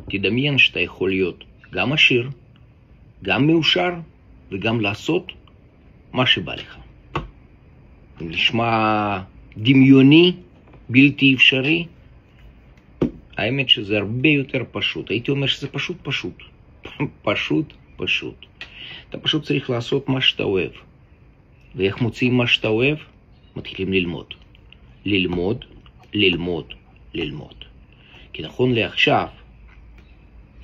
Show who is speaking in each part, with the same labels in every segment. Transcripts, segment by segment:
Speaker 1: תדמיין שאתה יכול להיות גם עשיר, גם מאושר, וגם לעשות מה שבא לך. נשמע דמיוני, בלתי אפשרי. האמת שזה הרבה יותר פשוט. הייתי אומר שזה פשוט. פשוט. אתה פשוט צריך לעשות מה שאתה אוהב. ואיך מוצאים מה שאתה אוהב? מתחילים ללמוד. כי נכון לעכשיו,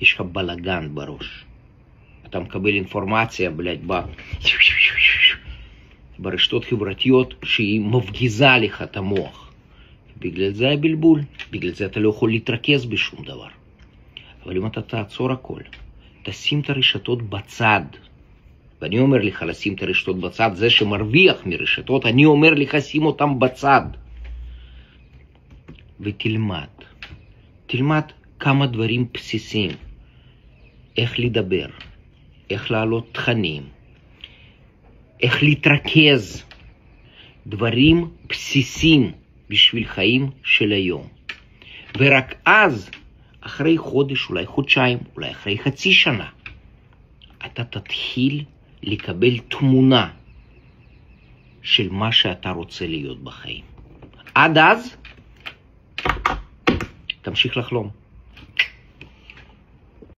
Speaker 1: יש לך בלגן בראש. אתה מקבל אינפורמציה, ברשתות חברתיות שהיא מפגיזה לך את המוח. בגלל זה הבלבול, בגלל זה אתה לא יכול להתרכז בשום דבר. אבל אם אתה תעצור הכל, תשים את הרשתות בצד, ואני אומר לך לשים את הרשתות בצד, זה שמרוויח מרשתות, אני אומר לך שים אותם בצד, תלמד כמה דברים בסיסיים, איך לדבר, איך להעלות תכנים, איך להתרכז, דברים בסיסיים בשביל חיים של היום. ורק אז, אחרי חודש, אולי חודשיים, אולי אחרי חצי שנה, אתה תתחיל לקבל תמונה של מה שאתה רוצה להיות בחיים. עד אז, תמשיך לחלום.